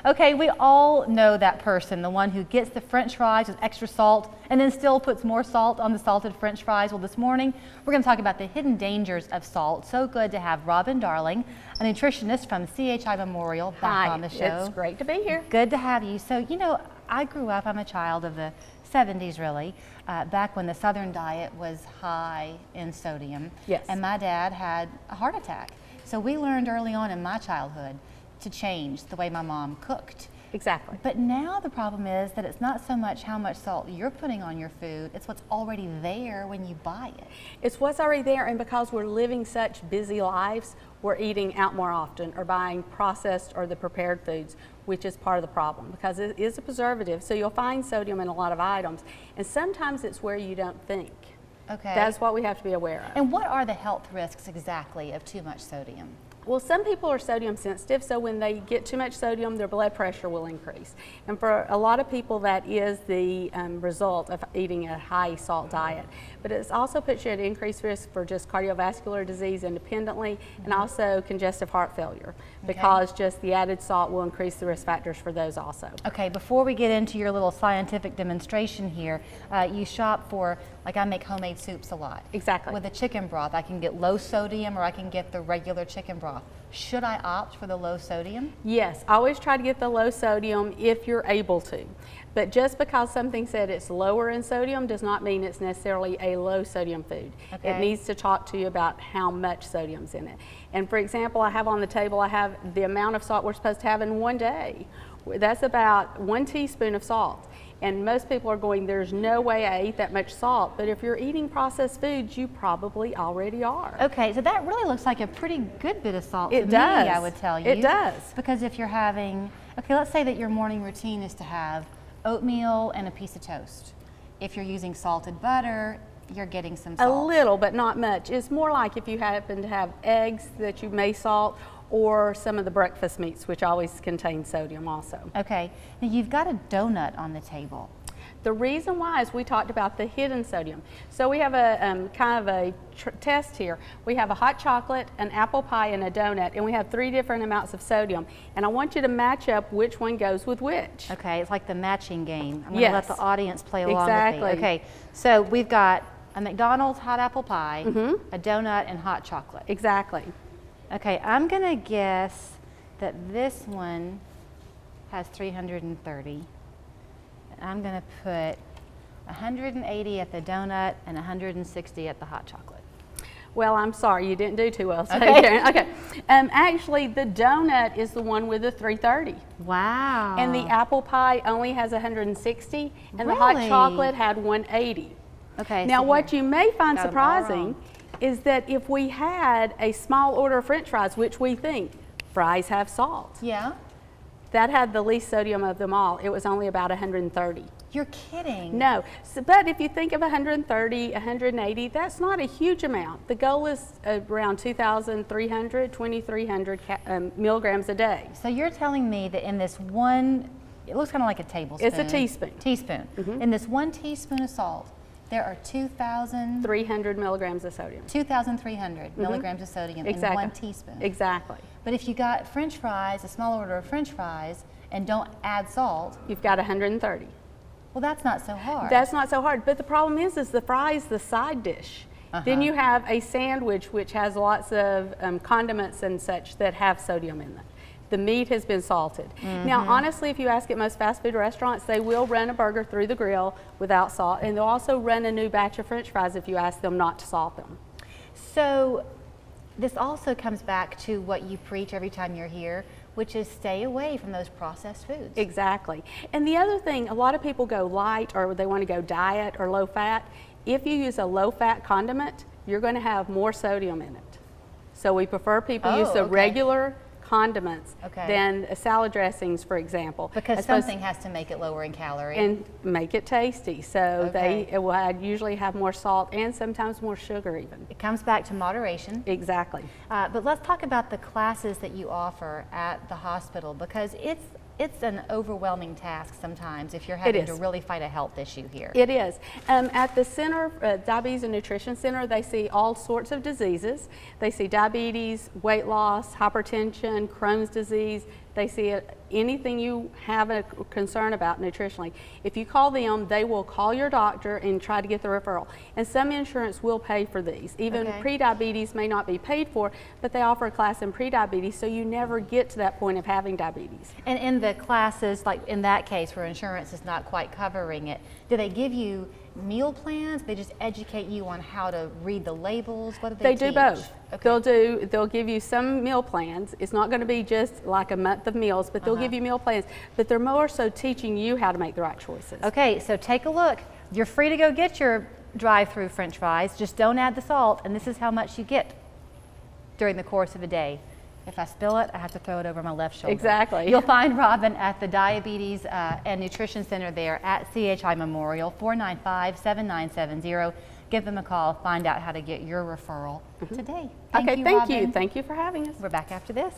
Okay, we all know that person, the one who gets the French fries with extra salt and then still puts more salt on the salted French fries. Well, this morning we're going to talk about the hidden dangers of salt. So good to have Robin Darling, a nutritionist from CHI Memorial, back on the show. It's great to be here. Good to have you. So, you know, I grew up, I'm a child of the 70s really, back when the Southern diet was high in sodium. Yes. And my dad had a heart attack. So we learned early on in my childhood to change the way my mom cooked. Exactly. But now the problem is that it's not so much how much salt you're putting on your food, it's what's already there when you buy it. It's what's already there, and because we're living such busy lives, we're eating out more often or buying processed or the prepared foods, which is part of the problem because it is a preservative. So you'll find sodium in a lot of items, and sometimes it's where you don't think. Okay. That's what we have to be aware of. And what are the health risks exactly of too much sodium? Well, some people are sodium sensitive, so when they get too much sodium, their blood pressure will increase. And for a lot of people, that is the result of eating a high salt diet. But it also puts you at increased risk for just cardiovascular disease independently, and also congestive heart failure, because just the added salt will increase the risk factors for those also. Okay, before we get into your little scientific demonstration here, you shop for, like I make homemade soups a lot. Exactly. With a chicken broth, I can get low sodium or I can get the regular chicken broth. Should I opt for the low sodium? Yes, always try to get the low sodium if you're able to. But just because something said it's lower in sodium does not mean it's necessarily a low sodium food. Okay. It needs to talk to you about how much sodium's in it. And for example, I have on the table, I have the amount of salt we're supposed to have in one day. That's about 1 teaspoon of salt. And most people are going, there's no way I eat that much salt. But if you're eating processed foods, you probably already are. Okay, so that really looks like a pretty good bit of salt to It me, does. I would tell you. It does. Because if you're having, okay, let's say that your morning routine is to have oatmeal and a piece of toast. If you're using salted butter, you're getting some salt. A little, but not much. It's more like if you happen to have eggs that you may salt, or some of the breakfast meats, which always contain sodium also. Okay, now you've got a donut on the table. The reason why is we talked about the hidden sodium. So we have a kind of a test here. We have a hot chocolate, an apple pie, and a donut, and we have 3 different amounts of sodium. And I want you to match up which one goes with which. Okay, it's like the matching game. I'm going to Yes. let the audience play along Exactly. with me. Okay, so we've got a McDonald's hot apple pie, a donut, and hot chocolate. Exactly. Okay, I'm going to guess that this one has 330. I'm going to put 180 at the donut and 160 at the hot chocolate. Well, I'm sorry, you didn't do too well. So Okay. Karen, okay. Actually, the donut is the one with the 330. Wow. And the apple pie only has 160, and the hot Really? chocolate had 180. Okay. Now, so what you may find got 'em all surprising wrong. is that if we had a small order of French fries, which we think fries have salt, Yeah? that had the least sodium of them all. It was only about 130. You're kidding. No, so, but if you think of 130, 180, that's not a huge amount. The goal is around 2,300, 2,300 milligrams a day. So you're telling me that in this one, it looks kind of like a tablespoon. It's a teaspoon. Teaspoon. In this 1 teaspoon of salt, there are 300 milligrams of sodium. 2,300 milligrams of sodium Exactly. in 1 teaspoon. Exactly. But if you got French fries, a small order of French fries, and don't add salt, You've got 130. well, that's not so hard. That's not so hard. But the problem is the fry's the side dish. Then you have a sandwich which has lots of condiments and such that have sodium in them. The meat has been salted. Now, honestly, if you ask at most fast food restaurants, they will run a burger through the grill without salt, and they'll also run a new batch of French fries if you ask them not to salt them. So this also comes back to what you preach every time you're here, which is stay away from those processed foods. Exactly. And the other thing, a lot of people go light or they want to go diet or low fat. If you use a low fat condiment, you're going to have more sodium in it. So we prefer people use the okay. regular condiments Okay. than salad dressings, for example. Because As opposed- something has to make it lower in calorie. and make it tasty. So Okay. they will usually have more salt and sometimes more sugar even. it comes back to moderation. Exactly. But let's talk about the classes that you offer at the hospital, because it's an overwhelming task sometimes if you're having to is. really fight a health issue here. It is. At the center, Diabetes and Nutrition Center, they see all sorts of diseases. They see diabetes, weight loss, hypertension, Crohn's disease, They see it, anything you have a concern about nutritionally. If you call them, they will call your doctor and try to get the referral. And some insurance will pay for these. Even pre-diabetes may not be paid for, but they offer a class in pre-diabetes, so you never get to that point of having diabetes. And in the classes, like in that case where insurance is not quite covering it, do they give you meal plans? They just educate you on how to read the labels? What do they teach? They do both. Okay. They'll give you some meal plans. It's not going to be just like a month of meals, but they'll give you meal plans. But they're more so teaching you how to make the right choices. Okay, so take a look. You're free to go get your drive-through French fries. Just don't add the salt, and this is how much you get during the course of a day. If I spill it, I have to throw it over my left shoulder. Exactly. You'll find Robin at the Diabetes and Nutrition Center there at CHI Memorial, 495-7970. Give them a call, find out how to get your referral today. Thank you, Robin. Thank you for having us. We're back after this.